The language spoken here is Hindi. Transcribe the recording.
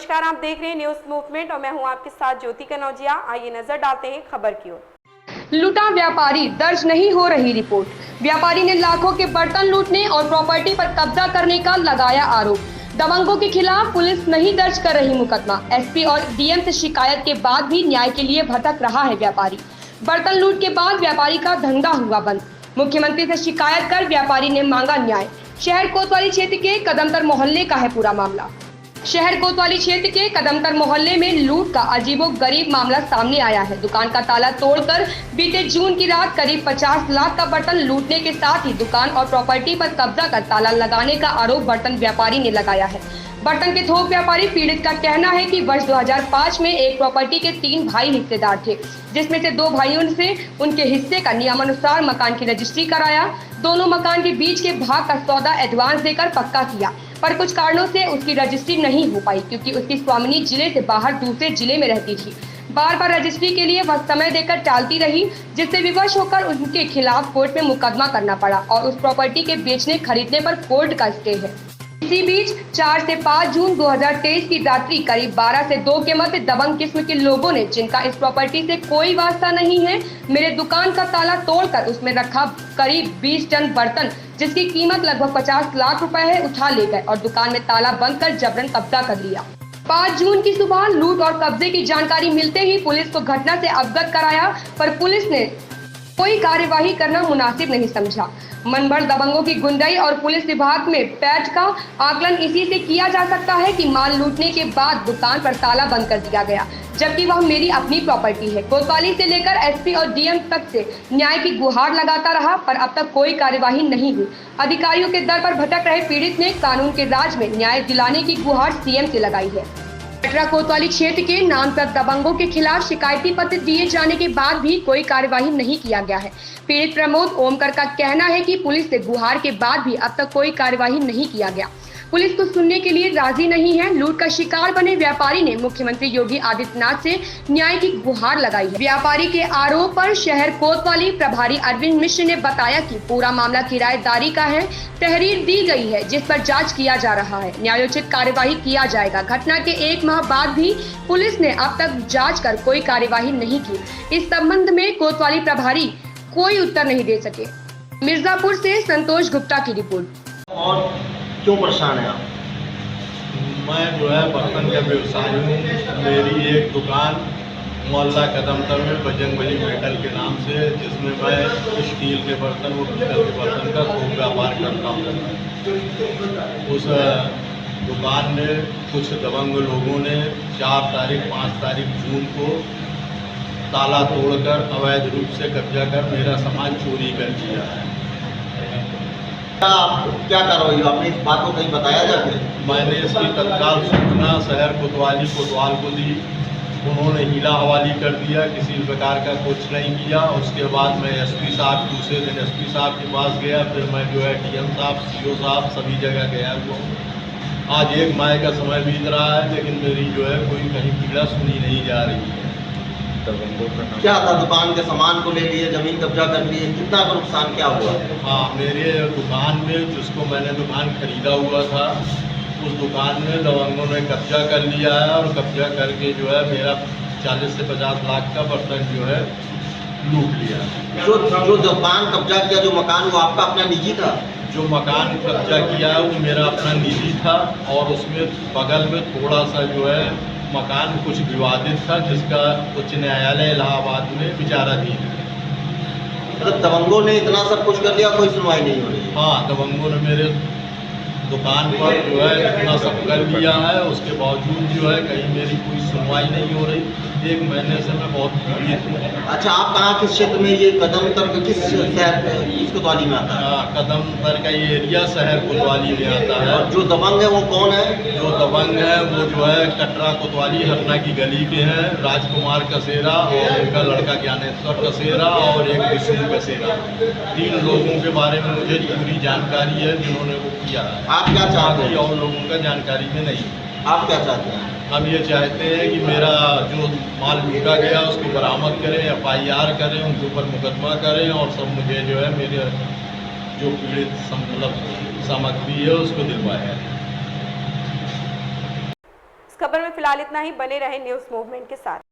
नमस्कार, आप देख रहे हैं न्यूज मूवमेंट और मैं हूं आपके साथ ज्योति कनौजिया। आइए नजर डालते हैं खबर की ओर। लूटा व्यापारी, दर्ज नहीं हो रही रिपोर्ट। व्यापारी ने लाखों के बर्तन लूटने और प्रॉपर्टी पर कब्जा करने का लगाया आरोप। दबंगों के खिलाफ पुलिस नहीं दर्ज कर रही मुकदमा। एसपी और डीएम से शिकायत के बाद भी न्याय के लिए भटक रहा है व्यापारी। बर्तन लूट के बाद व्यापारी का धंधा हुआ बंद। मुख्यमंत्री से शिकायत कर व्यापारी ने मांगा न्याय। शहर कोतवाली क्षेत्र के कदमतर मोहल्ले का है पूरा मामला। शहर कोतवाली क्षेत्र के कदमतर मोहल्ले में लूट का अजीबोगरीब मामला सामने आया है। दुकान का ताला तोड़कर बीते जून की रात करीब 50 लाख का बर्तन लूटने के साथ ही दुकान और प्रॉपर्टी पर कब्जा कर ताला लगाने का आरोप बर्तन व्यापारी ने लगाया है। बर्तन के थोक व्यापारी पीड़ित का कहना है कि वर्ष 2005 में एक प्रॉपर्टी के 3 भाई हिस्सेदार थे, जिसमें से 2 भाइयों से उनके हिस्से का नियमानुसार मकान की रजिस्ट्री कराया। दोनों मकान के बीच के भाग का सौदा एडवांस देकर पक्का किया, पर कुछ कारणों से उसकी रजिस्ट्री नहीं हो पाई क्योंकि उसकी स्वामिनी जिले से बाहर दूसरे जिले में रहती थी। बार बार रजिस्ट्री के लिए वह समय देकर टालती रही, जिससे विवश होकर उनके खिलाफ कोर्ट में मुकदमा करना पड़ा और उस प्रॉपर्टी के बेचने खरीदने पर कोर्ट का स्टे है। इसी बीच 4 से 5 जून 2023 की रात्रि करीब 12 से 2 के मध्य दबंग किस्म के लोगों ने, जिनका इस प्रॉपर्टी से कोई वास्ता नहीं है, मेरे दुकान का ताला तोड़कर उसमें रखा करीब 20 टन बर्तन, जिसकी कीमत लगभग 50 लाख रुपए है, उठा ले गए और दुकान में ताला बंद कर जबरन कब्जा कर लिया। 5 जून की सुबह लूट और कब्जे की जानकारी मिलते ही पुलिस को घटना से अवगत कराया, पर पुलिस ने कोई कार्यवाही करना मुनासिब नहीं समझा। मन भर दबंगों की गुंडाई और पुलिस विभाग में पैठ का आकलन इसी से किया जा सकता है कि माल लूटने के बाद दुकान पर ताला बंद कर दिया गया, जबकि वह मेरी अपनी प्रॉपर्टी है। कोतवाली से लेकर एसपी और डीएम तक से न्याय की गुहार लगाता रहा, पर अब तक कोई कार्यवाही नहीं हुई। अधिकारियों के दर पर भटक रहे पीड़ित ने कानून के राज में न्याय दिलाने की गुहार सीएम से लगाई है। कटरा कोतवाली क्षेत्र के नामजद दबंगों के खिलाफ शिकायती पत्र दिए जाने के बाद भी कोई कार्यवाही नहीं किया गया है। पीड़ित प्रमोद ओमकर का कहना है कि पुलिस से गुहार के बाद भी अब तक कोई कार्यवाही नहीं किया गया। पुलिस को सुनने के लिए राजी नहीं है। लूट का शिकार बने व्यापारी ने मुख्यमंत्री योगी आदित्यनाथ से न्याय की गुहार लगाई है। व्यापारी के आरोप पर शहर कोतवाली प्रभारी अरविंद मिश्र ने बताया कि पूरा मामला किराएदारी का है। तहरीर दी गई है जिस पर जांच किया जा रहा है। न्यायोचित कार्यवाही किया जाएगा। घटना के 1 माह बाद भी पुलिस ने अब तक जाँच कर कोई कार्यवाही नहीं की। इस संबंध में कोतवाली प्रभारी कोई उत्तर नहीं दे सके। मिर्जापुर से संतोष गुप्ता की रिपोर्ट। और क्यों परेशान है आप? मैं जो है बर्तन का व्यवसाय हूँ। मेरी एक दुकान मोहल्ला कदमतर में बजरंगबली मेटल के नाम से, जिसमें मैं स्टील के बर्तन और पीतल के बर्तन का थोक व्यापार करता हूँ। उस दुकान में कुछ दबंग लोगों ने 4 तारीख 5 तारीख जून को ताला तोड़कर अवैध रूप से कब्जा कर मेरा सामान चोरी कर लिया है। आप क्या कार्रवाई आपने इस बात को कहीं बताया जाके? मैंने इसकी तत्काल सूचना शहर कोतवाली कोतवाल को दी। उन्होंने हीला हवाली कर दिया, किसी प्रकार का कुछ नहीं किया। उसके बाद मैं एसपी साहब, दूसरे दिन एसपी साहब के पास गया। फिर मैं जो है डीएम साहब, सीओ साहब, सभी जगह गया हुआ हूँ। आज 1 माह का समय बीत रहा है, लेकिन मेरी जो है कोई कहीं पीड़ा सुनी नहीं जा रही है। क्या था? दुकान के सामान को ले लिए, जमीन कब्जा कर लिए, कितना का नुकसान क्या हुआ? हाँ, मेरे दुकान में, जिसको मैंने दुकान खरीदा हुआ था, उस दुकान में दबंगों ने कब्जा कर लिया है और कब्जा करके जो है मेरा 40 से 50 लाख का बर्तन जो है लूट लिया। जो दुकान कब्जा किया, जो मकान, वो आपका अपना निजी था? जो मकान कब्जा किया है वो मेरा अपना निजी था और उसमें बगल में थोड़ा सा जो है मकान कुछ विवादित था, जिसका उच्च न्यायालय इलाहाबाद में विचाराधीन है। मतलब दबंगों ने इतना सब कुछ कर लिया, कोई सुनवाई नहीं हो रही? हाँ, दबंगों ने मेरे दुकान पर जो है इतना सब कर लिया है, उसके बावजूद जो है कहीं मेरी कोई सुनवाई नहीं हो रही। 1 महीने से मैं बहुत पीड़ित हूँ। अच्छा, आप कहाँ, किस क्षेत्र में? ये कदमतर के किस शहर इस कोतवाली में आता है? हाँ, कदमतर का ये एरिया शहर कोतवाली में आता है। और जो दबंग है वो कौन है? जो दबंग है वो जो है कटरा कोतवाली हरना की गली के हैं, राजकुमार कसेरा और उनका लड़का ज्ञानेश्वर कसेरा और एक विष्णु कसेरा। 3 लोगों के बारे में मुझे पूरी जानकारी है जिन्होंने वो किया है। आप क्या चाहते हैं? और लोगों का जानकारी में नहीं। आप क्या चाहते हैं? हम ये चाहते हैं कि मेरा जो माल लूटा गया उसको बरामद करें, FIR करें, उनके ऊपर मुकदमा करें और सब मुझे जो है मेरे जो पीड़ित मतलब सामग्री है उसको दिलवाएं। खबर में फिलहाल इतना ही। बने रहे न्यूज मूवमेंट के साथ।